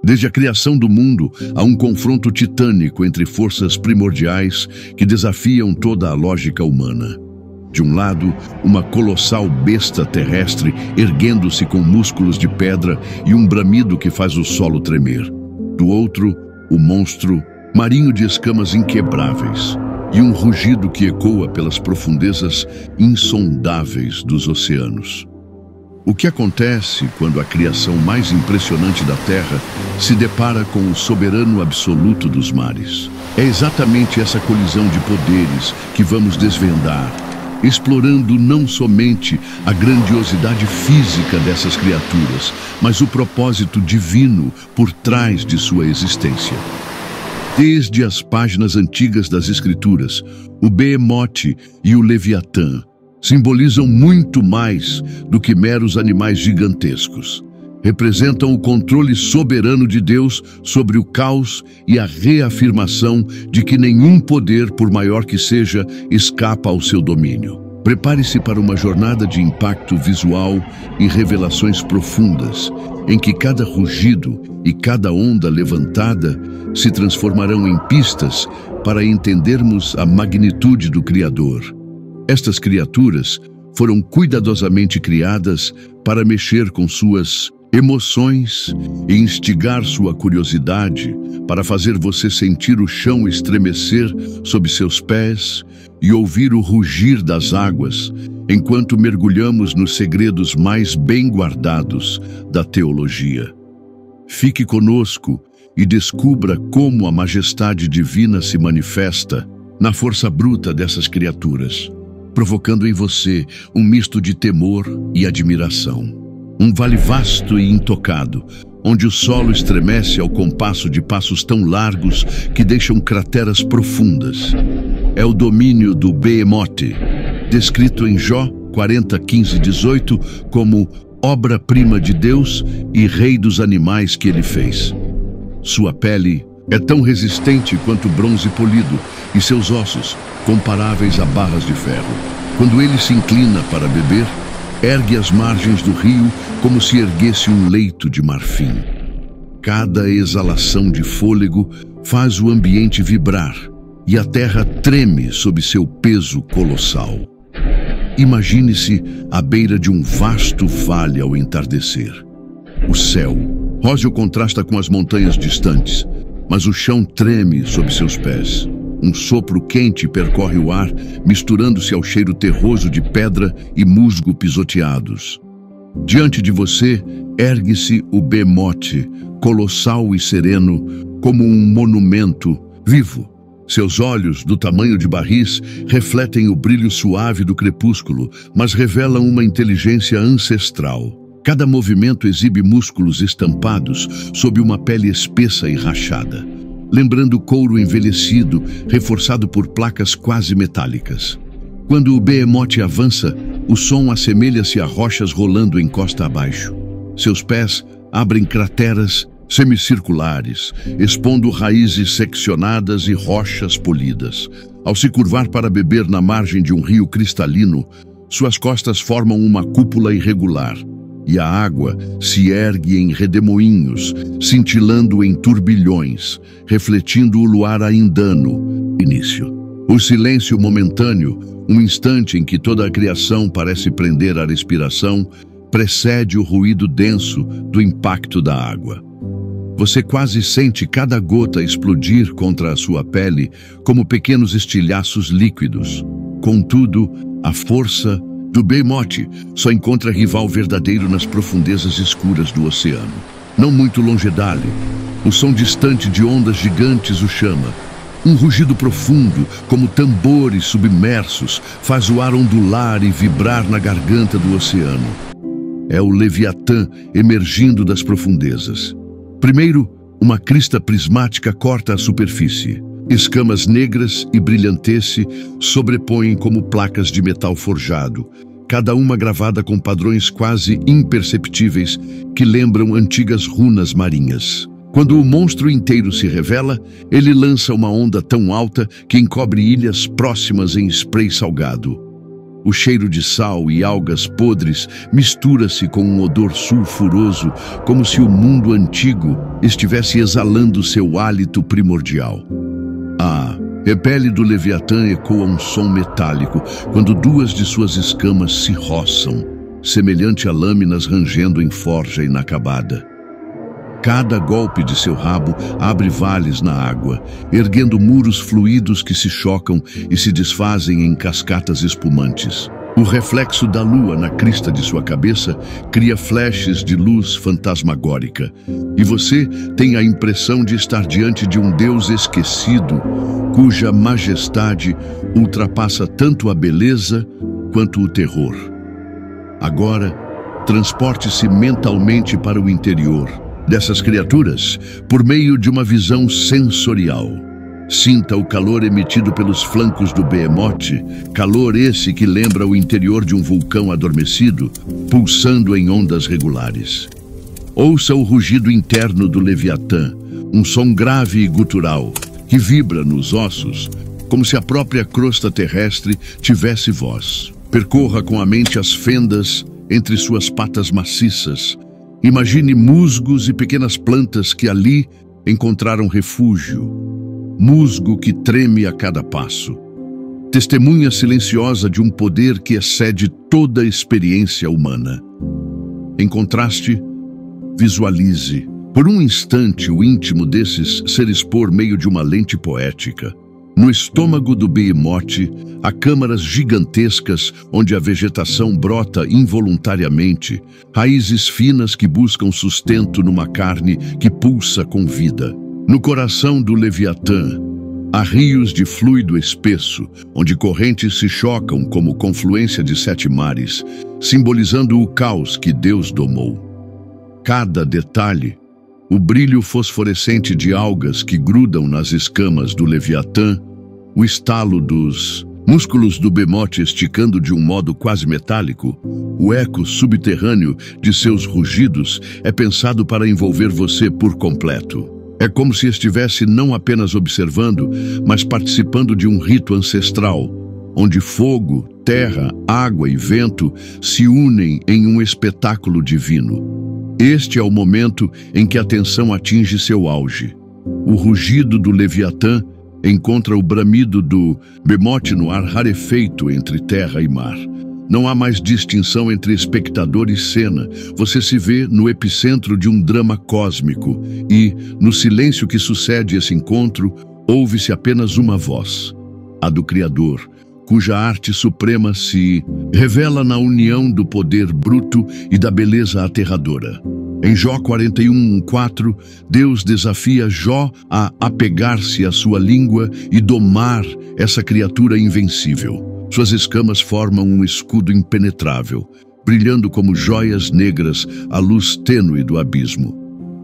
Desde a criação do mundo, há um confronto titânico entre forças primordiais que desafiam toda a lógica humana. De um lado, uma colossal besta terrestre erguendo-se com músculos de pedra e um bramido que faz o solo tremer. Do outro, o monstro marinho de escamas inquebráveis e um rugido que ecoa pelas profundezas insondáveis dos oceanos. O que acontece quando a criação mais impressionante da Terra se depara com o soberano absoluto dos mares? É exatamente essa colisão de poderes que vamos desvendar, explorando não somente a grandiosidade física dessas criaturas, mas o propósito divino por trás de sua existência. Desde as páginas antigas das Escrituras, o Behemoth e o Leviatã simbolizam muito mais do que meros animais gigantescos. Representam o controle soberano de Deus sobre o caos e a reafirmação de que nenhum poder, por maior que seja, escapa ao seu domínio. Prepare-se para uma jornada de impacto visual e revelações profundas, em que cada rugido e cada onda levantada se transformarão em pistas para entendermos a magnitude do Criador. Estas criaturas foram cuidadosamente criadas para mexer com suas emoções e instigar sua curiosidade, para fazer você sentir o chão estremecer sob seus pés e ouvir o rugir das águas, enquanto mergulhamos nos segredos mais bem guardados da teologia. Fique conosco e descubra como a majestade divina se manifesta na força bruta dessas criaturas, provocando em você um misto de temor e admiração. Um vale vasto e intocado, onde o solo estremece ao compasso de passos tão largos que deixam crateras profundas. É o domínio do Behemoth, descrito em Jó 40:15-18 como obra-prima de Deus e rei dos animais que ele fez. Sua pele é tão resistente quanto bronze polido e seus ossos comparáveis a barras de ferro. Quando ele se inclina para beber, ergue as margens do rio como se erguesse um leito de marfim. Cada exalação de fôlego faz o ambiente vibrar e a terra treme sob seu peso colossal. Imagine-se à beira de um vasto vale ao entardecer. O céu róseo contrasta com as montanhas distantes, mas o chão treme sob seus pés. Um sopro quente percorre o ar, misturando-se ao cheiro terroso de pedra e musgo pisoteados. Diante de você, ergue-se o Behemoth, colossal e sereno, como um monumento vivo. Seus olhos, do tamanho de barris, refletem o brilho suave do crepúsculo, mas revelam uma inteligência ancestral. Cada movimento exibe músculos estampados sob uma pele espessa e rachada, lembrando couro envelhecido, reforçado por placas quase metálicas. Quando o Behemoth avança, o som assemelha-se a rochas rolando em costa abaixo. Seus pés abrem crateras semicirculares, expondo raízes seccionadas e rochas polidas. Ao se curvar para beber na margem de um rio cristalino, suas costas formam uma cúpula irregular, e a água se ergue em redemoinhos, cintilando em turbilhões, refletindo o luar aindano. Início. O silêncio momentâneo, um instante em que toda a criação parece prender a respiração, precede o ruído denso do impacto da água. Você quase sente cada gota explodir contra a sua pele como pequenos estilhaços líquidos. Contudo, a força do Behemoth só encontra rival verdadeiro nas profundezas escuras do oceano. Não muito longe dali, o som distante de ondas gigantes o chama. Um rugido profundo, como tambores submersos, faz o ar ondular e vibrar na garganta do oceano. É o Leviatã emergindo das profundezas. Primeiro, uma crista prismática corta a superfície. Escamas negras e brilhantece sobrepõem como placas de metal forjado, cada uma gravada com padrões quase imperceptíveis que lembram antigas runas marinhas. Quando o monstro inteiro se revela, ele lança uma onda tão alta que encobre ilhas próximas em spray salgado. O cheiro de sal e algas podres mistura-se com um odor sulfuroso, como se o mundo antigo estivesse exalando seu hálito primordial. A repele do Leviatã ecoa um som metálico quando duas de suas escamas se roçam, semelhante a lâminas rangendo em forja inacabada. Cada golpe de seu rabo abre vales na água, erguendo muros fluidos que se chocam e se desfazem em cascatas espumantes. O reflexo da lua na crista de sua cabeça cria flashes de luz fantasmagórica, e você tem a impressão de estar diante de um deus esquecido, cuja majestade ultrapassa tanto a beleza quanto o terror. Agora, transporte-se mentalmente para o interior dessas criaturas por meio de uma visão sensorial. Sinta o calor emitido pelos flancos do Behemoth, calor esse que lembra o interior de um vulcão adormecido, pulsando em ondas regulares. Ouça o rugido interno do Leviatã, um som grave e gutural, que vibra nos ossos, como se a própria crosta terrestre tivesse voz. Percorra com a mente as fendas entre suas patas maciças. Imagine musgos e pequenas plantas que ali encontraram refúgio. Musgo que treme a cada passo. Testemunha silenciosa de um poder que excede toda a experiência humana. Em contraste, visualize, por um instante, o íntimo desses seres por meio de uma lente poética. No estômago do Behemoth, há câmaras gigantescas onde a vegetação brota involuntariamente, raízes finas que buscam sustento numa carne que pulsa com vida. No coração do Leviatã, há rios de fluido espesso, onde correntes se chocam como confluência de 7 mares, simbolizando o caos que Deus domou. Cada detalhe, o brilho fosforescente de algas que grudam nas escamas do Leviatã, o estalo dos músculos do Behemoth esticando de um modo quase metálico, o eco subterrâneo de seus rugidos é pensado para envolver você por completo. É como se estivesse não apenas observando, mas participando de um rito ancestral, onde fogo, terra, água e vento se unem em um espetáculo divino. Este é o momento em que a tensão atinge seu auge. O rugido do Leviatã encontra o bramido do Behemoth no ar rarefeito entre terra e mar. Não há mais distinção entre espectador e cena. Você se vê no epicentro de um drama cósmico e, no silêncio que sucede esse encontro, ouve-se apenas uma voz, a do Criador, cuja arte suprema se revela na união do poder bruto e da beleza aterradora. Em Jó 41:4, Deus desafia Jó a apegar-se à sua língua e domar essa criatura invencível. Suas escamas formam um escudo impenetrável, brilhando como joias negras à luz tênue do abismo.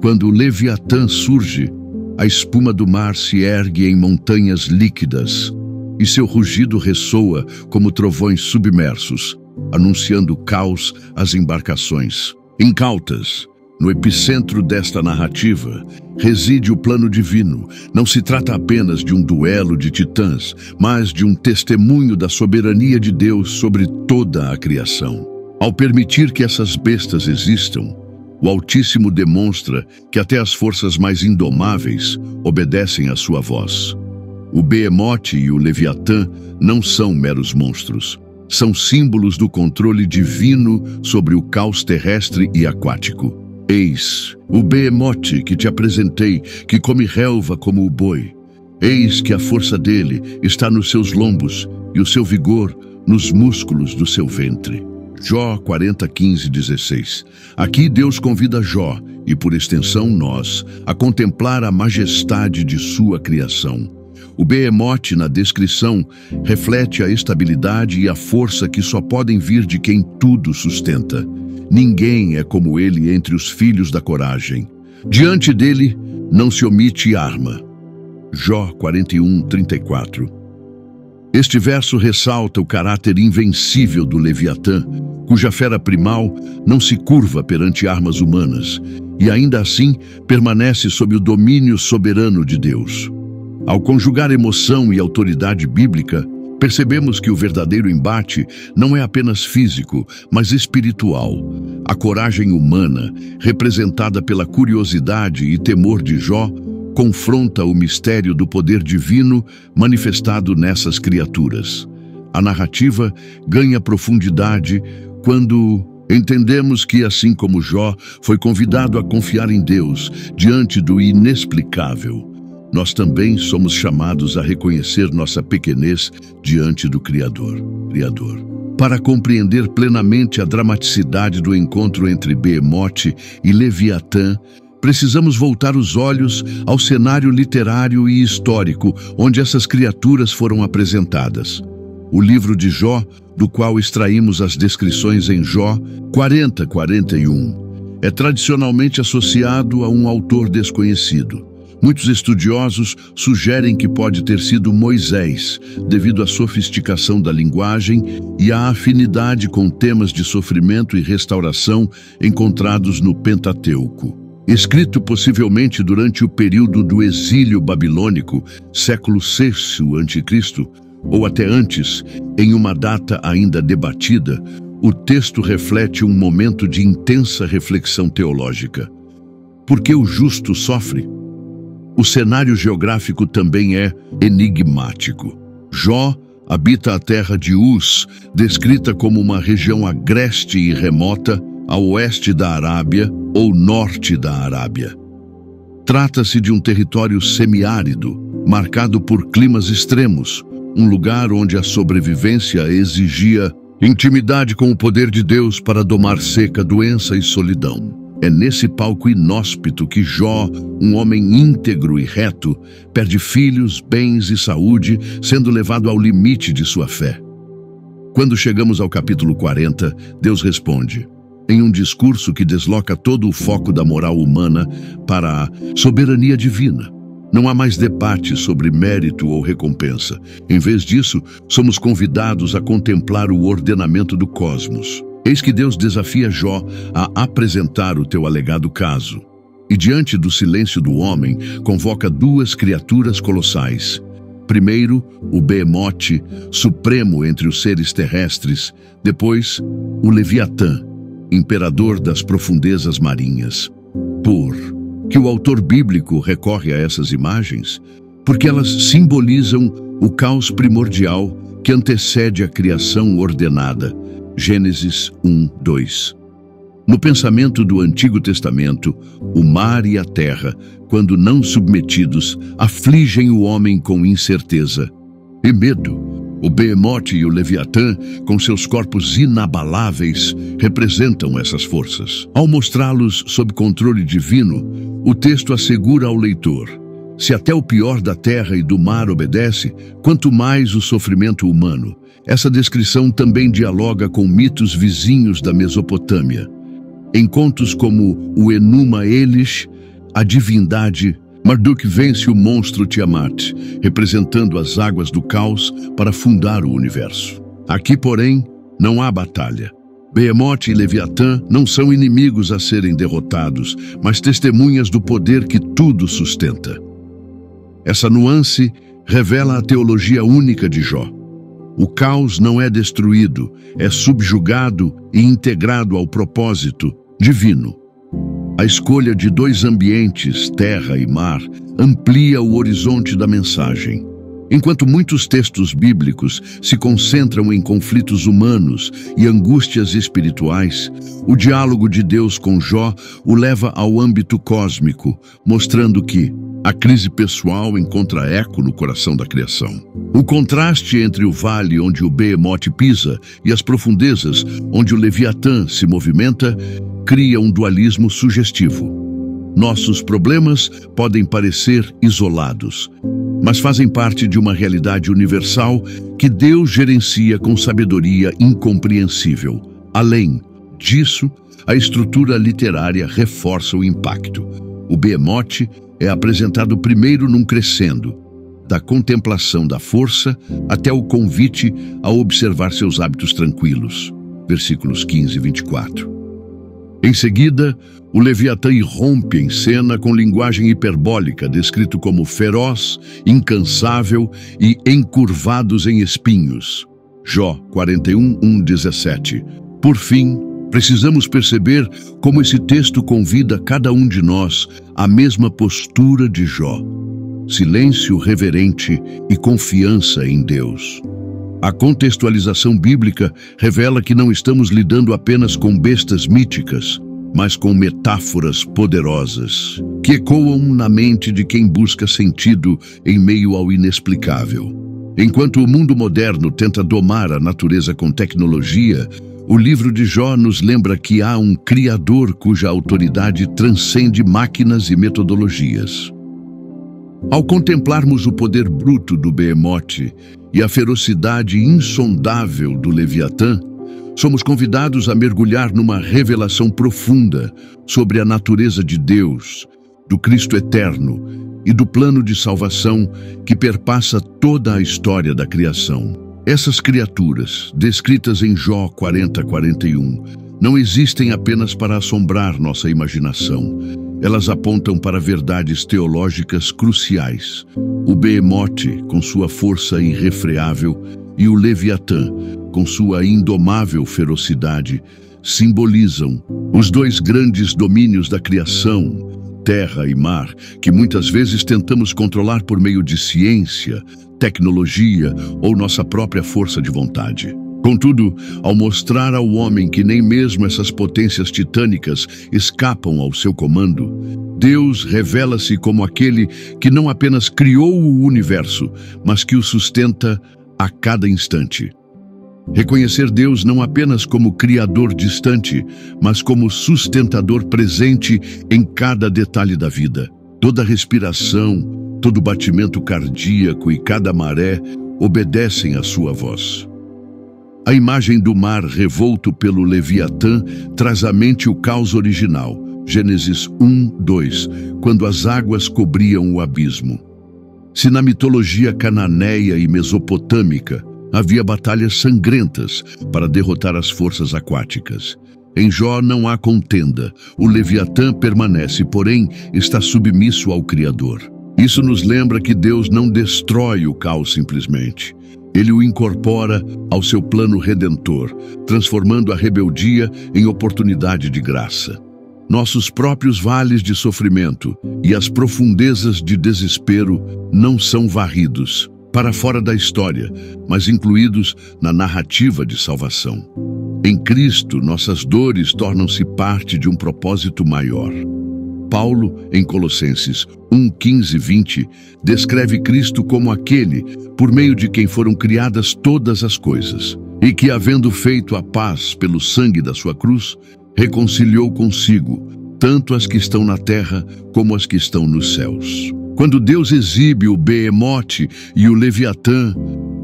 Quando o Leviatã surge, a espuma do mar se ergue em montanhas líquidas, e seu rugido ressoa como trovões submersos, anunciando caos às embarcações. Incautas, no epicentro desta narrativa, reside o plano divino. Não se trata apenas de um duelo de titãs, mas de um testemunho da soberania de Deus sobre toda a criação. Ao permitir que essas bestas existam, o Altíssimo demonstra que até as forças mais indomáveis obedecem à sua voz. O Behemoth e o Leviatã não são meros monstros. São símbolos do controle divino sobre o caos terrestre e aquático. Eis o Behemoth que te apresentei, que come relva como o boi. Eis que a força dele está nos seus lombos e o seu vigor nos músculos do seu ventre. Jó 40:15-16. Aqui Deus convida Jó, e por extensão nós, a contemplar a majestade de sua criação. O Behemoth, na descrição, reflete a estabilidade e a força que só podem vir de quem tudo sustenta. Ninguém é como ele entre os filhos da coragem. Diante dele, não se omite arma. Jó 41:34. Este verso ressalta o caráter invencível do Leviatã, cuja fera primal não se curva perante armas humanas e ainda assim permanece sob o domínio soberano de Deus. Ao conjugar emoção e autoridade bíblica, percebemos que o verdadeiro embate não é apenas físico, mas espiritual. A coragem humana, representada pela curiosidade e temor de Jó, confronta o mistério do poder divino manifestado nessas criaturas. A narrativa ganha profundidade quando entendemos que, assim como Jó foi convidado a confiar em Deus diante do inexplicável, nós também somos chamados a reconhecer nossa pequenez diante do Criador. Para compreender plenamente a dramaticidade do encontro entre Behemoth e Leviatã, precisamos voltar os olhos ao cenário literário e histórico onde essas criaturas foram apresentadas. O livro de Jó, do qual extraímos as descrições em Jó 40:41, é tradicionalmente associado a um autor desconhecido. Muitos estudiosos sugerem que pode ter sido Moisés, devido à sofisticação da linguagem e à afinidade com temas de sofrimento e restauração encontrados no Pentateuco. Escrito possivelmente durante o período do exílio babilônico, século VI a.C., ou até antes, em uma data ainda debatida, o texto reflete um momento de intensa reflexão teológica. Por que o justo sofre? O cenário geográfico também é enigmático. Jó habita a terra de Uz, descrita como uma região agreste e remota, a oeste da Arábia ou norte da Arábia. Trata-se de um território semiárido, marcado por climas extremos, um lugar onde a sobrevivência exigia intimidade com o poder de Deus para domar seca, doença e solidão. É nesse palco inóspito que Jó, um homem íntegro e reto, perde filhos, bens e saúde, sendo levado ao limite de sua fé. Quando chegamos ao capítulo 40, Deus responde, em um discurso que desloca todo o foco da moral humana para a soberania divina. Não há mais debate sobre mérito ou recompensa. Em vez disso, somos convidados a contemplar o ordenamento do cosmos. Eis que Deus desafia Jó a apresentar o teu alegado caso. E diante do silêncio do homem, convoca duas criaturas colossais. Primeiro, o Behemoth, supremo entre os seres terrestres. Depois, o Leviatã, imperador das profundezas marinhas. Por que o autor bíblico recorre a essas imagens? Porque elas simbolizam o caos primordial que antecede a criação ordenada. Gênesis 1:2. No pensamento do Antigo Testamento, o mar e a terra, quando não submetidos, afligem o homem com incerteza e medo. O Behemoth e o Leviatã, com seus corpos inabaláveis, representam essas forças. Ao mostrá-los sob controle divino, o texto assegura ao leitor: se até o pior da terra e do mar obedece, quanto mais o sofrimento humano. Essa descrição também dialoga com mitos vizinhos da Mesopotâmia. Em contos como o Enuma Elish, a divindade Marduk vence o monstro Tiamat, representando as águas do caos para fundar o universo. Aqui, porém, não há batalha. Behemoth e Leviatã não são inimigos a serem derrotados, mas testemunhas do poder que tudo sustenta. Essa nuance revela a teologia única de Jó. O caos não é destruído, é subjugado e integrado ao propósito divino. A escolha de dois ambientes, terra e mar, amplia o horizonte da mensagem. Enquanto muitos textos bíblicos se concentram em conflitos humanos e angústias espirituais, o diálogo de Deus com Jó o leva ao âmbito cósmico, mostrando que a crise pessoal encontra eco no coração da criação. O contraste entre o vale onde o Behemoth pisa e as profundezas onde o Leviatã se movimenta cria um dualismo sugestivo. Nossos problemas podem parecer isolados, mas fazem parte de uma realidade universal que Deus gerencia com sabedoria incompreensível. Além disso, a estrutura literária reforça o impacto. O Behemoth é apresentado primeiro num crescendo, da contemplação da força até o convite a observar seus hábitos tranquilos. Versículos 15 e 24. Em seguida, o Leviatã irrompe em cena com linguagem hiperbólica, descrito como feroz, incansável e encurvados em espinhos. Jó 41:17. Por fim, precisamos perceber como esse texto convida cada um de nós à mesma postura de Jó: silêncio reverente e confiança em Deus. A contextualização bíblica revela que não estamos lidando apenas com bestas míticas, mas com metáforas poderosas, que ecoam na mente de quem busca sentido em meio ao inexplicável. Enquanto o mundo moderno tenta domar a natureza com tecnologia, o livro de Jó nos lembra que há um Criador cuja autoridade transcende máquinas e metodologias. Ao contemplarmos o poder bruto do Behemoth e a ferocidade insondável do Leviatã, somos convidados a mergulhar numa revelação profunda sobre a natureza de Deus, do Cristo eterno e do plano de salvação que perpassa toda a história da criação. Essas criaturas, descritas em Jó 40:41, não existem apenas para assombrar nossa imaginação. Elas apontam para verdades teológicas cruciais. O Behemoth, com sua força irrefreável, e o Leviatã, com sua indomável ferocidade, simbolizam os dois grandes domínios da criação, terra e mar, que muitas vezes tentamos controlar por meio de ciência, tecnologia ou nossa própria força de vontade. Contudo, ao mostrar ao homem que nem mesmo essas potências titânicas escapam ao seu comando, Deus revela-se como aquele que não apenas criou o universo, mas que o sustenta a cada instante. Reconhecer Deus não apenas como Criador distante, mas como sustentador presente em cada detalhe da vida. Toda respiração, todo batimento cardíaco e cada maré obedecem à sua voz. A imagem do mar revolto pelo Leviatã traz à mente o caos original, Gênesis 1:2, quando as águas cobriam o abismo. Se na mitologia cananeia e mesopotâmica havia batalhas sangrentas para derrotar as forças aquáticas, em Jó não há contenda. O Leviatã permanece, porém está submisso ao Criador. Isso nos lembra que Deus não destrói o caos simplesmente. Ele o incorpora ao seu plano redentor, transformando a rebeldia em oportunidade de graça. Nossos próprios vales de sofrimento e as profundezas de desespero não são varridos para fora da história, mas incluídos na narrativa de salvação. Em Cristo, nossas dores tornam-se parte de um propósito maior. Paulo, em Colossenses 1:15-20, descreve Cristo como aquele por meio de quem foram criadas todas as coisas, e que, havendo feito a paz pelo sangue da sua cruz, reconciliou consigo tanto as que estão na terra como as que estão nos céus. Quando Deus exibe o Behemoth e o Leviatã,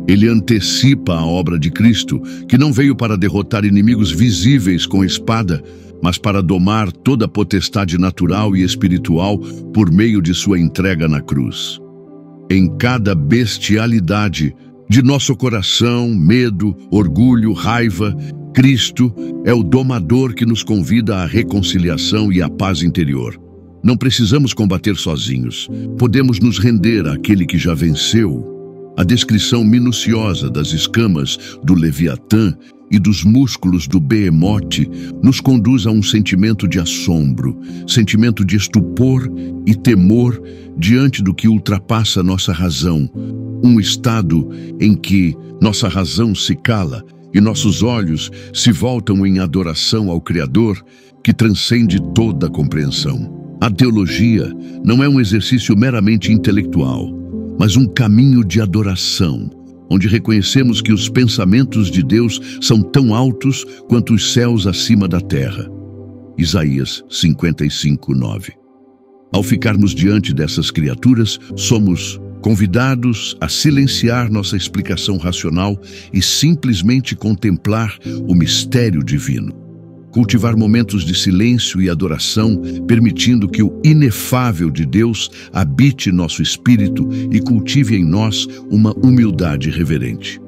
ele antecipa a obra de Cristo, que não veio para derrotar inimigos visíveis com espada, mas para domar toda a potestade natural e espiritual por meio de sua entrega na cruz. Em cada bestialidade de nosso coração, medo, orgulho, raiva, Cristo é o domador que nos convida à reconciliação e à paz interior. Não precisamos combater sozinhos. Podemos nos render àquele que já venceu. A descrição minuciosa das escamas do Leviatã e dos músculos do Behemoth nos conduz a um sentimento de assombro, sentimento de estupor e temor diante do que ultrapassa nossa razão, um estado em que nossa razão se cala e nossos olhos se voltam em adoração ao Criador que transcende toda a compreensão. A teologia não é um exercício meramente intelectual, mas um caminho de adoração, onde reconhecemos que os pensamentos de Deus são tão altos quanto os céus acima da terra. Isaías 55:9. Ao ficarmos diante dessas criaturas, somos convidados a silenciar nossa explicação racional e simplesmente contemplar o mistério divino. Cultivar momentos de silêncio e adoração, permitindo que o inefável de Deus habite nosso espírito e cultive em nós uma humildade reverente.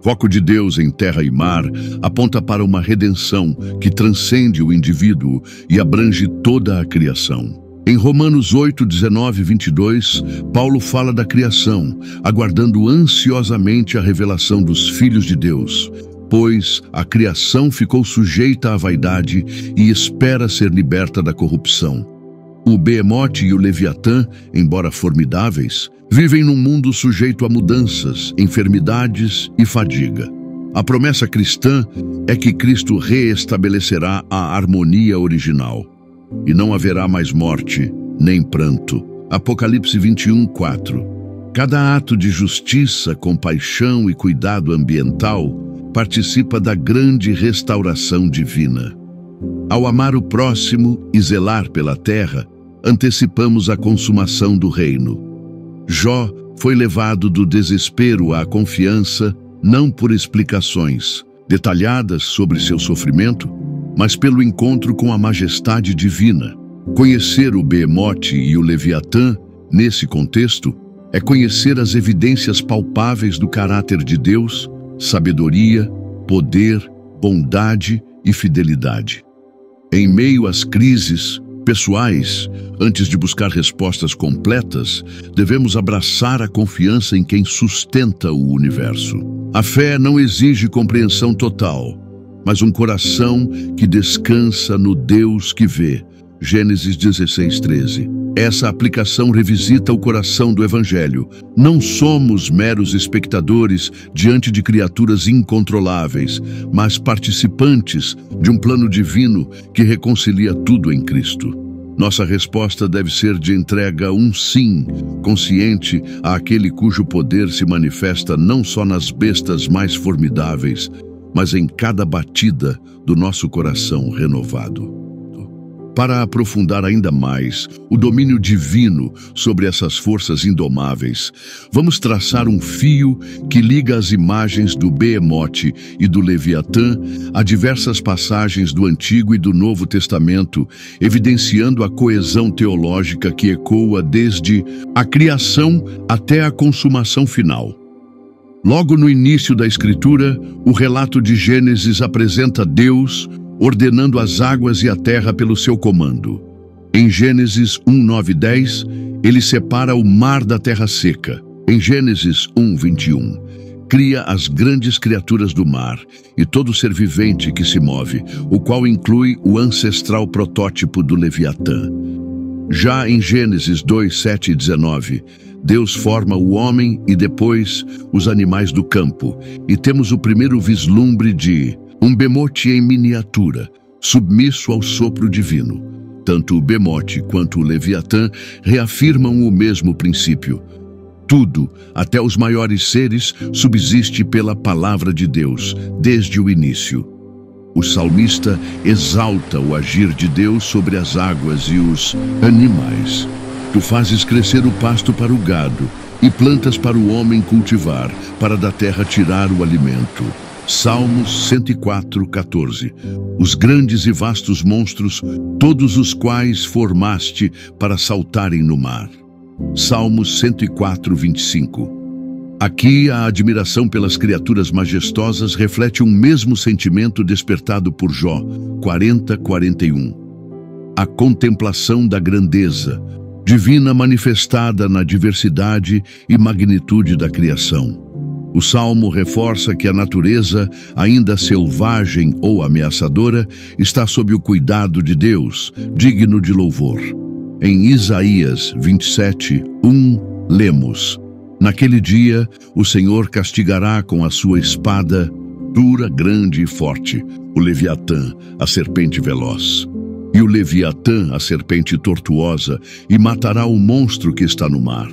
foco de Deus em terra e mar aponta para uma redenção que transcende o indivíduo e abrange toda a criação. Em Romanos 8, 19 e 22, Paulo fala da criação, aguardando ansiosamente a revelação dos filhos de Deus, pois a criação ficou sujeita à vaidade e espera ser liberta da corrupção. O Behemote e o Leviatã, embora formidáveis, vivem num mundo sujeito a mudanças, enfermidades e fadiga. A promessa cristã é que Cristo reestabelecerá a harmonia original, e não haverá mais morte, nem pranto. Apocalipse 21, 4. Cada ato de justiça, compaixão e cuidado ambiental participa da grande restauração divina. Ao amar o próximo e zelar pela terra, antecipamos a consumação do reino. Jó foi levado do desespero à confiança, não por explicações detalhadas sobre seu sofrimento, mas pelo encontro com a majestade divina. Conhecer o Behemote e o Leviatã, nesse contexto, é conhecer as evidências palpáveis do caráter de Deus, sabedoria, poder, bondade e fidelidade. Em meio às crises pessoais, antes de buscar respostas completas, devemos abraçar a confiança em quem sustenta o universo. A fé não exige compreensão total, mas um coração que descansa no Deus que vê. Gênesis 16, 13. Essa aplicação revisita o coração do Evangelho. Não somos meros espectadores diante de criaturas incontroláveis, mas participantes de um plano divino que reconcilia tudo em Cristo. Nossa resposta deve ser de entrega um sim, consciente àquele cujo poder se manifesta não só nas bestas mais formidáveis, mas em cada batida do nosso coração renovado. Para aprofundar ainda mais o domínio divino sobre essas forças indomáveis, vamos traçar um fio que liga as imagens do Behemote e do Leviatã a diversas passagens do Antigo e do Novo Testamento, evidenciando a coesão teológica que ecoa desde a criação até a consumação final. Logo no início da Escritura, o relato de Gênesis apresenta Deus ordenando as águas e a terra pelo seu comando. Em Gênesis 1, 9 e 10, ele separa o mar da terra seca. Em Gênesis 1, 21, cria as grandes criaturas do mar e todo ser vivente que se move, o qual inclui o ancestral protótipo do Leviatã. Já em Gênesis 2, 7 e 19, Deus forma o homem e depois os animais do campo, e temos o primeiro vislumbre de um Behemote em miniatura, submisso ao sopro divino. Tanto o Behemote quanto o Leviatã reafirmam o mesmo princípio. Tudo, até os maiores seres, subsiste pela palavra de Deus, desde o início. O salmista exalta o agir de Deus sobre as águas e os animais. Tu fazes crescer o pasto para o gado e plantas para o homem cultivar, para da terra tirar o alimento. Salmos 104, 14. Os grandes e vastos monstros, todos os quais formaste para saltarem no mar. Salmos 104, 25. Aqui a admiração pelas criaturas majestosas reflete um mesmo sentimento despertado por Jó, 40, 41. A contemplação da grandeza divina manifestada na diversidade e magnitude da criação. O Salmo reforça que a natureza, ainda selvagem ou ameaçadora, está sob o cuidado de Deus, digno de louvor. Em Isaías 27, 1, lemos: Naquele dia, o Senhor castigará com a sua espada, dura, grande e forte, o Leviatã, a serpente veloz. E o Leviatã, a serpente tortuosa, e matará o monstro que está no mar.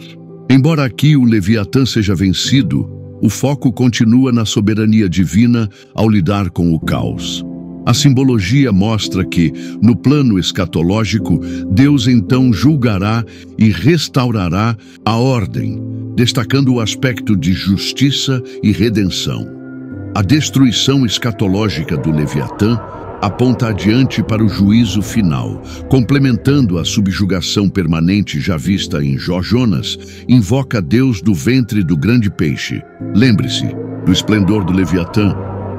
Embora aqui o Leviatã seja vencido, o foco continua na soberania divina ao lidar com o caos. A simbologia mostra que, no plano escatológico, Deus então julgará e restaurará a ordem, destacando o aspecto de justiça e redenção. A destruição escatológica do Leviatã aponta adiante para o juízo final, complementando a subjugação permanente já vista em Jonas, invoca Deus do ventre do grande peixe. Lembre-se do esplendor do Leviatã,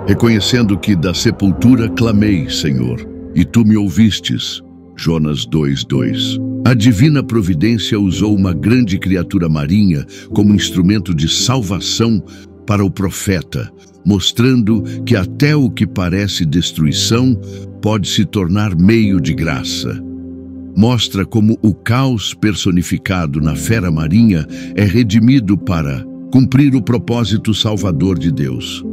reconhecendo que da sepultura clamei, Senhor, e tu me ouvistes. Jonas 2:2. A divina providência usou uma grande criatura marinha como instrumento de salvação para o profeta, mostrando que até o que parece destruição pode se tornar meio de graça. Mostra como o caos personificado na fera marinha é redimido para cumprir o propósito salvador de Deus.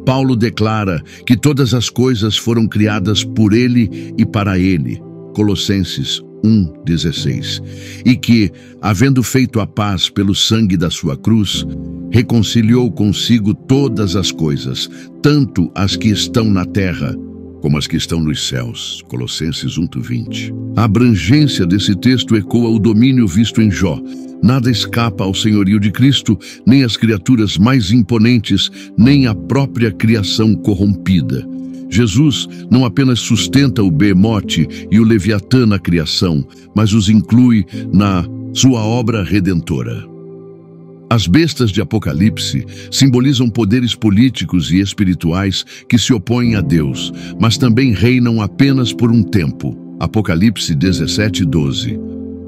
Paulo declara que todas as coisas foram criadas por ele e para ele, Colossenses 1:16, e que, havendo feito a paz pelo sangue da sua cruz, reconciliou consigo todas as coisas, tanto as que estão na terra como as que estão nos céus. Colossenses 1:20. A abrangência desse texto ecoa o domínio visto em Jó. Nada escapa ao senhorio de Cristo, nem as criaturas mais imponentes, nem a própria criação corrompida. Jesus não apenas sustenta o Behemote e o Leviatã na criação, mas os inclui na sua obra redentora. As bestas de Apocalipse simbolizam poderes políticos e espirituais que se opõem a Deus, mas também reinam apenas por um tempo. Apocalipse 17:12.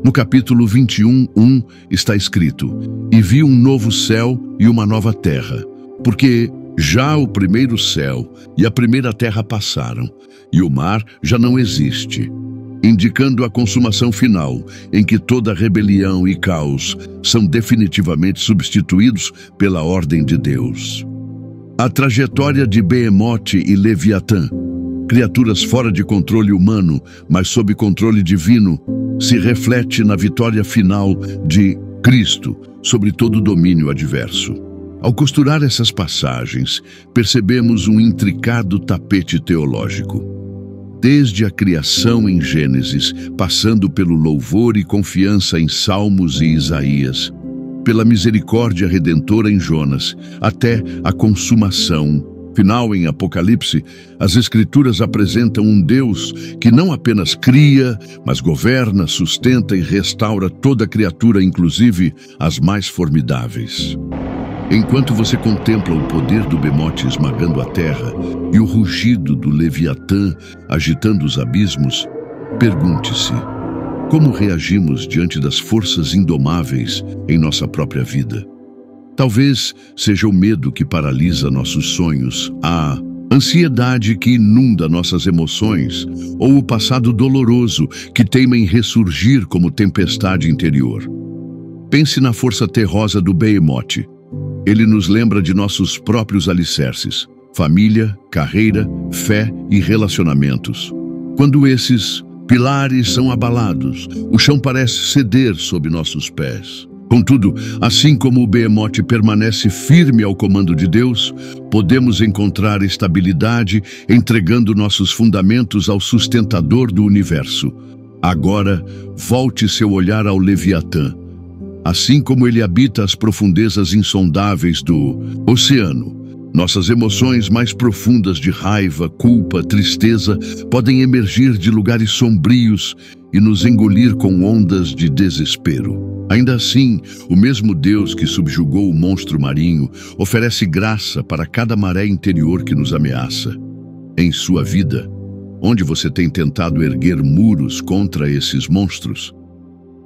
No capítulo 21:1 está escrito: "E vi um novo céu e uma nova terra, porque já o primeiro céu e a primeira terra passaram, e o mar já não existe", indicando a consumação final, em que toda rebelião e caos são definitivamente substituídos pela ordem de Deus. A trajetória de Behemote e Leviatã, criaturas fora de controle humano, mas sob controle divino, se reflete na vitória final de Cristo sobre todo domínio adverso. Ao costurar essas passagens, percebemos um intricado tapete teológico. Desde a criação em Gênesis, passando pelo louvor e confiança em Salmos e Isaías, pela misericórdia redentora em Jonas, até a consumação final em Apocalipse, as Escrituras apresentam um Deus que não apenas cria, mas governa, sustenta e restaura toda criatura, inclusive as mais formidáveis. Enquanto você contempla o poder do Behemote esmagando a terra e o rugido do Leviatã agitando os abismos, pergunte-se: como reagimos diante das forças indomáveis em nossa própria vida? Talvez seja o medo que paralisa nossos sonhos, a ansiedade que inunda nossas emoções, ou o passado doloroso que teima em ressurgir como tempestade interior. Pense na força terrosa do Behemote. Ele nos lembra de nossos próprios alicerces: família, carreira, fé e relacionamentos. Quando esses pilares são abalados, o chão parece ceder sob nossos pés. Contudo, assim como o Behemote permanece firme ao comando de Deus, podemos encontrar estabilidade entregando nossos fundamentos ao sustentador do universo. Agora, volte seu olhar ao Leviatã. Assim como ele habita as profundezas insondáveis do oceano, nossas emoções mais profundas de raiva, culpa, tristeza podem emergir de lugares sombrios e nos engolir com ondas de desespero. Ainda assim, o mesmo Deus que subjugou o monstro marinho oferece graça para cada maré interior que nos ameaça. Em sua vida, onde você tem tentado erguer muros contra esses monstros?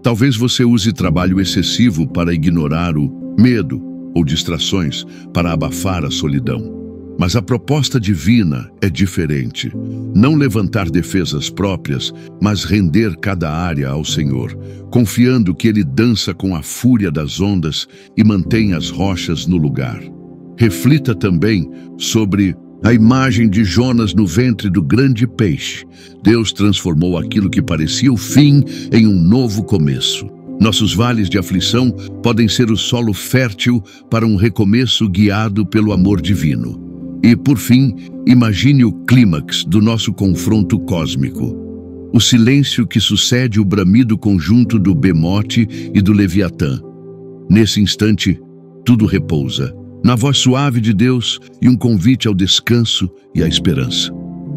Talvez você use trabalho excessivo para ignorar o medo ou distrações para abafar a solidão. Mas a proposta divina é diferente. Não levantar defesas próprias, mas render cada área ao Senhor, confiando que Ele dança com a fúria das ondas e mantém as rochas no lugar. Reflita também sobre a imagem de Jonas no ventre do grande peixe. Deus transformou aquilo que parecia o fim em um novo começo. Nossos vales de aflição podem ser o solo fértil para um recomeço guiado pelo amor divino. E, por fim, imagine o clímax do nosso confronto cósmico. O silêncio que sucede o bramido conjunto do Behemote e do Leviatã. Nesse instante, tudo repousa, na voz suave de Deus e um convite ao descanso e à esperança.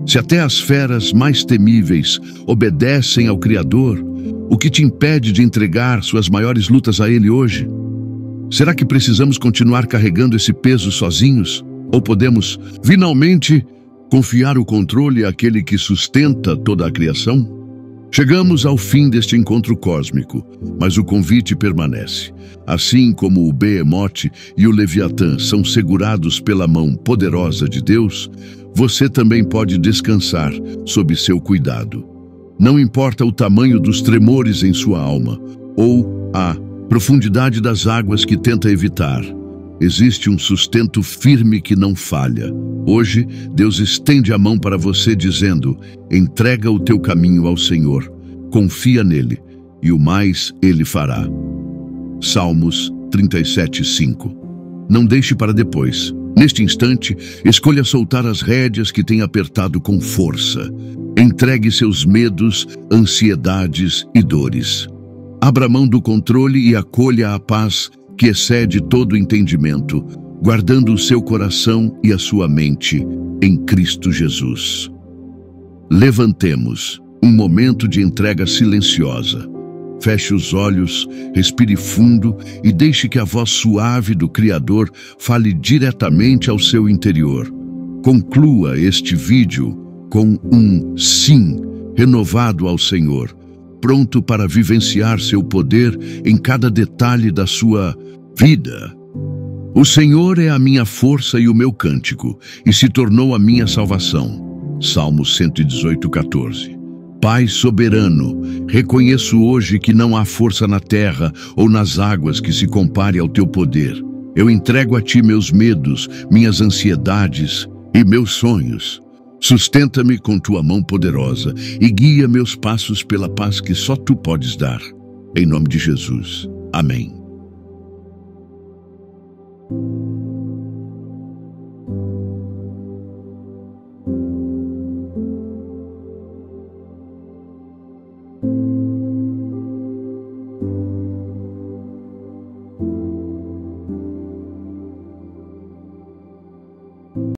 Se até as feras mais temíveis obedecem ao Criador, o que te impede de entregar suas maiores lutas a Ele hoje? Será que precisamos continuar carregando esse peso sozinhos? Ou podemos, finalmente, confiar o controle àquele que sustenta toda a criação? Chegamos ao fim deste encontro cósmico, mas o convite permanece. Assim como o Behemoth e o Leviatã são segurados pela mão poderosa de Deus, você também pode descansar sob seu cuidado. Não importa o tamanho dos tremores em sua alma, ou a profundidade das águas que tenta evitar, existe um sustento firme que não falha. Hoje, Deus estende a mão para você dizendo: entrega o teu caminho ao Senhor, confia nele, e o mais Ele fará. Salmos 37:5. Não deixe para depois. Neste instante, escolha soltar as rédeas que tem apertado com força. Entregue seus medos, ansiedades e dores. Abra mão do controle e acolha a paz que excede todo entendimento, guardando o seu coração e a sua mente em Cristo Jesus. Levantemos um momento de entrega silenciosa. Feche os olhos, respire fundo e deixe que a voz suave do Criador fale diretamente ao seu interior. Conclua este vídeo com um sim renovado ao Senhor, pronto para vivenciar seu poder em cada detalhe da sua vida. O Senhor é a minha força e o meu cântico, e se tornou a minha salvação. Salmos 118:14. Pai soberano, reconheço hoje que não há força na terra ou nas águas que se compare ao teu poder. Eu entrego a ti meus medos, minhas ansiedades e meus sonhos. Sustenta-me com tua mão poderosa e guia meus passos pela paz que só tu podes dar. Em nome de Jesus. Amém.